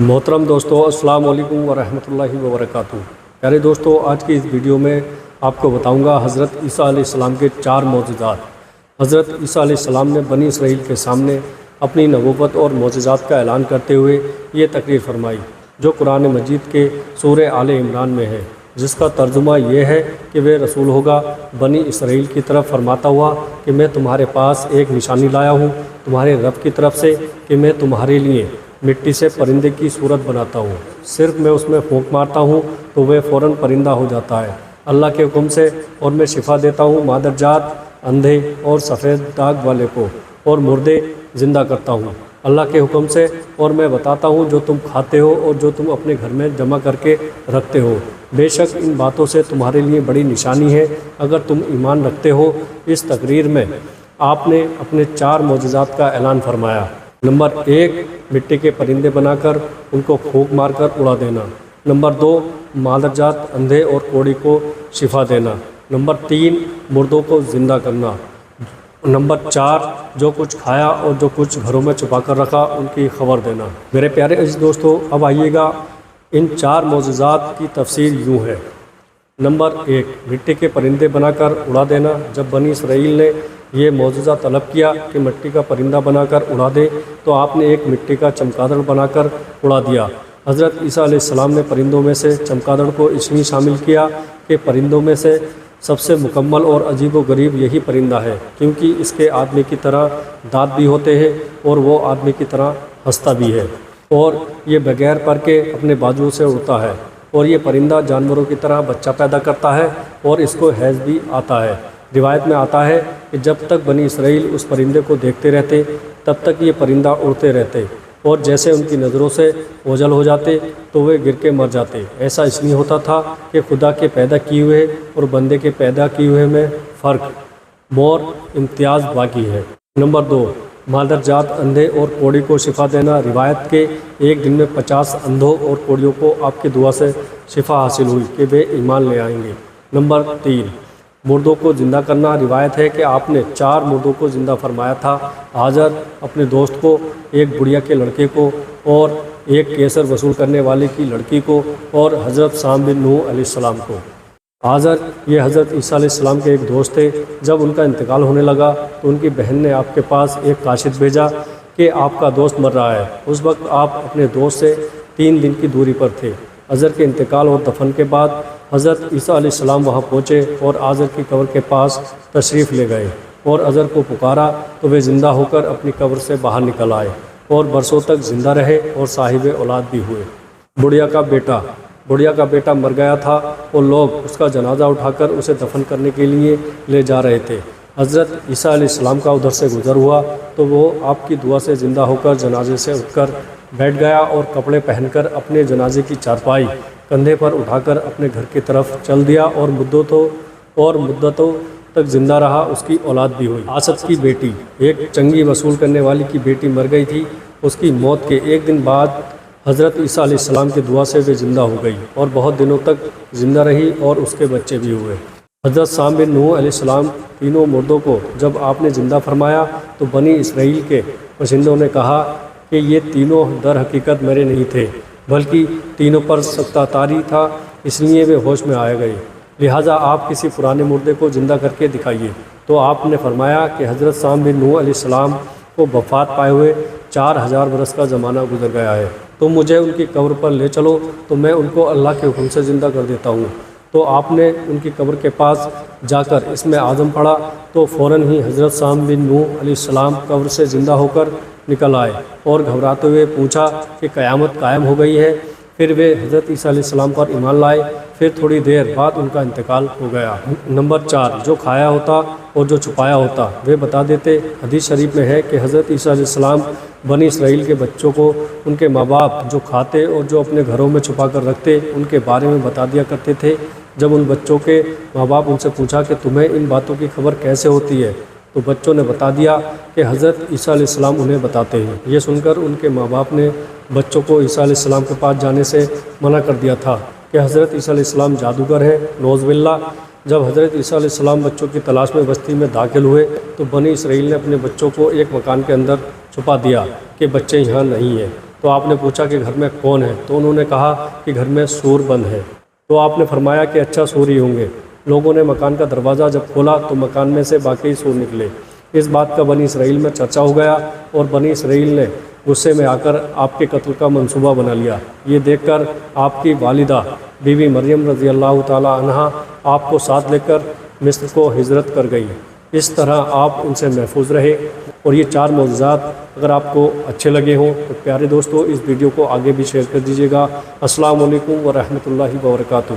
محترم دوستو، السلام علیکم ورحمۃ اللہ وبرکاتہ۔ پیارے دوستو، آج کی اس ویڈیو میں آپ کو بتاؤں گا حضرت عیسیٰ علیہ السلام کے 4 معجزات۔ حضرت عیسیٰ علیہ السلام نے بنی اسرائیل کے سامنے اپنی نبوت اور معجزات کا اعلان کرتے ہوئے یہ تقریر فرمائی، جو قرآن مجید کے سورہ آل عمران میں ہے، جس کا ترجمہ یہ ہے کہ وہ رسول ہوگا بنی اسرائیل کی طرف فرماتا ہوا کہ میں تمہارے پاس ایک نشانی لایا ہوں تمہارے رب کی طرف سے کہ میں تمہارے لیے مٹی سے پرندے کی صورت بناتا ہوں، صرف میں اس میں پھونک مارتا ہوں تو وہ فوراً پرندہ ہو جاتا ہے اللہ کے حکم سے، اور میں شفا دیتا ہوں مادر جات، اندھے اور سفید داغ والے کو، اور مردے زندہ کرتا ہوں اللہ کے حکم سے، اور میں بتاتا ہوں جو تم کھاتے ہو اور جو تم اپنے گھر میں جمع کر کے رکھتے ہو۔ بے شک ان باتوں سے تمہارے لیے بڑی نشانی ہے اگر تم ایمان رکھتے ہو۔ اس تقریر میں آپ نے اپنے 4 معجزات کا اعلان فرمایا۔ نمبر 1، مٹی کے پرندے بنا کر ان کو پھونک مار کر اڑا دینا۔ نمبر 2، مادر جات، اندھے اور کوڑی کو شفا دینا۔ نمبر 3، مردوں کو زندہ کرنا۔ نمبر 4، جو کچھ کھایا اور جو کچھ گھروں میں چھپا کر رکھا ان کی خبر دینا۔ میرے پیارے عزیز دوستو، اب آئیے گا ان 4 معجزات کی تفسیر یوں ہے۔ نمبر 1، مٹی کے پرندے بنا کر اڑا دینا۔ جب بنی اسرائیل نے یہ معجزہ طلب کیا کہ مٹی کا پرندہ بنا کر اڑا دے تو آپ نے ایک مٹی کا چمگادڑ بنا کر اڑا دیا۔ حضرت عیسیٰ علیہ السلام نے پرندوں میں سے چمگادڑ کو اس لیے شامل کیا کہ پرندوں میں سے سب سے مکمل اور عجیب و غریب یہی پرندہ ہے، کیونکہ اس کے آدمی کی طرح دانت بھی ہوتے ہیں اور وہ آدمی کی طرح ہنستا بھی ہے، اور یہ بغیر پر کے اپنے بازوؤں سے اڑتا ہے، اور یہ پرندہ جانوروں کی طرح بچہ پیدا کرتا ہے اور اس کو حیض بھی آتا ہے۔ روایت میں آتا ہے کہ جب تک بنی اسرائیل اس پرندے کو دیکھتے رہتے تب تک یہ پرندہ اڑتے رہتے، اور جیسے ان کی نظروں سے اوجھل ہو جاتے تو وہ گر کے مر جاتے۔ ایسا اس لیے ہوتا تھا کہ خدا کے پیدا کیے ہوئے اور بندے کے پیدا کیے ہوئے میں فرق، اور امتیاز باقی ہے۔ نمبر 2، مادر جات، اندھے اور کوڑی کو شفا دینا۔ روایت کے ایک دن میں 50 اندھوں اور کوڑیوں کو آپ کی دعا سے شفا حاصل ہوئی کہ وہ ایمان لے آئیں گے۔ نمبر 3، مردوں کو زندہ کرنا۔ روایت ہے کہ آپ نے 4 مردوں کو زندہ فرمایا تھا، حاجر اپنے دوست کو، ایک بڑھیا کے لڑکے کو، اور ایک کیسر وصول کرنے والے کی لڑکی کو، اور حضرت سام بن نوح علیہ السلام کو۔ حاجر یہ حضرت عیسیٰ علیہ السلام کے ایک دوست تھے۔ جب ان کا انتقال ہونے لگا تو ان کی بہن نے آپ کے پاس ایک کاشف بھیجا کہ آپ کا دوست مر رہا ہے۔ اس وقت آپ اپنے دوست سے 3 دن کی دوری پر تھے۔ حضرت کے انتقال اور دفن کے بعد حضرت عیسیٰ علیہ السلام وہاں پہنچے اور حضرت کی قبر کے پاس تشریف لے گئے، اور حضرت کو پکارا تو وہ زندہ ہو کر اپنی قبر سے باہر نکل آئے اور برسوں تک زندہ رہے اور صاحب اولاد بھی ہوئے۔ بڑھیا کا بیٹا مر گیا تھا اور لوگ اس کا جنازہ اٹھا کر اسے دفن کرنے کے لیے لے جا رہے تھے۔ حضرت عیسیٰ علیہ السلام کا ادھر سے گزر ہوا تو وہ آپ کی دعا سے زندہ ہو کر جنازے سے اٹھ کر بیٹھ گیا، اور کپڑے پہن کر اپنے جنازے کی چارپائی کندھے پر اٹھا کر اپنے گھر کی طرف چل دیا، اور مدتوں تک زندہ رہا۔ اس کی اولاد بھی ہوئی۔ آسد کی بیٹی، ایک چنگی وصول کرنے والی کی بیٹی مر گئی تھی۔ اس کی موت کے ایک دن بعد حضرت عیسیٰ علیہ السلام کی دعا سے وہ زندہ ہو گئی اور بہت دنوں تک زندہ رہی، اور اس کے بچے بھی ہوئے۔ حضرت سام بن نوح علیہ السلام، تینوں مردوں کو جب آپ نے زندہ فرمایا تو بنی اسرائیل کے باشندوں نے کہا کہ یہ تینوں در حقیقت میرے نہیں تھے، بلکہ تینوں پر سکتہ طاری تھا، اس لیے وہ ہوش میں آئے گئے، لہٰذا آپ کسی پرانے مردے کو زندہ کر کے دکھائیے۔ تو آپ نے فرمایا کہ حضرت سام بن نوح علیہ السلام کو وفات پائے ہوئے 4000 برس کا زمانہ گزر گیا ہے، تو مجھے ان کی قبر پر لے چلو تو میں ان کو اللہ کے حکم سے زندہ کر دیتا ہوں۔ تو آپ نے ان کی قبر کے پاس جا کر اس میں اعظم پڑھا تو فوراً ہی حضرت سام بن نوح علیہ السلام قبر سے زندہ ہو کر نکل آئے، اور گھبراتے ہوئے پوچھا کہ قیامت قائم ہو گئی ہے۔ پھر وہ حضرت عیسیٰ علیہ السلام پر ایمان لائے۔ پھر تھوڑی دیر بعد ان کا انتقال ہو گیا۔ نمبر 4، جو کھایا ہوتا اور جو چھپایا ہوتا وہ بتا دیتے۔ حدیث شریف میں ہے کہ حضرت عیسیٰ علیہ السلام بنی اسرائیل کے بچوں کو ان کے ماں باپ جو کھاتے اور جو اپنے گھروں میں چھپا کر رکھتے ان کے بارے میں بتا دیا کرتے تھے۔ جب ان بچوں کے ماں باپ ان سے پوچھا کہ تمہیں ان باتوں کی خبر کیسے ہوتی ہے تو بچوں نے بتا دیا کہ حضرت عیسیٰ علیہ السلام انہیں بتاتے ہیں۔ یہ سن کر ان کے ماں باپ نے بچوں کو عیسیٰ علیہ السلام کے پاس جانے سے منع کر دیا تھا کہ حضرت عیسیٰ علیہ السلام جادوگر ہیں، نعوذ باللہ۔ جب حضرت عیسیٰ علیہ السلام بچوں کی تلاش میں بستی میں داخل ہوئے تو بنی اسرائیل نے اپنے بچوں کو ایک مکان کے اندر چھپا دیا کہ بچے یہاں نہیں ہیں۔ تو آپ نے پوچھا کہ گھر میں کون ہے؟ تو انہوں نے کہا کہ گھر میں سور بند ہے۔ تو آپ نے فرمایا کہ اچھا سور ہی ہوں گے۔ لوگوں نے مکان کا دروازہ جب کھولا تو مکان میں سے واقعی سور نکلے۔ اس بات کا بنی اسرائیل میں چرچا ہو گیا اور بنی اسرائیل نے غصے میں آ کر آپ کے قتل کا منصوبہ بنا لیا۔ یہ دیکھ کر آپ کی والدہ بی بی مریم رضی اللہ تعالی عنہا آپ کو ساتھ لے کر مصر کو ہجرت کر گئی۔ اس طرح آپ ان سے محفوظ رہے۔ اور یہ 4 معجزات اگر آپ کو اچھے لگے ہوں تو پیارے دوستو اس ویڈیو کو آگے بھی شیئر کر دیجیے گا۔ السلام علیکم ورحمۃ اللہ وبرکاتہ۔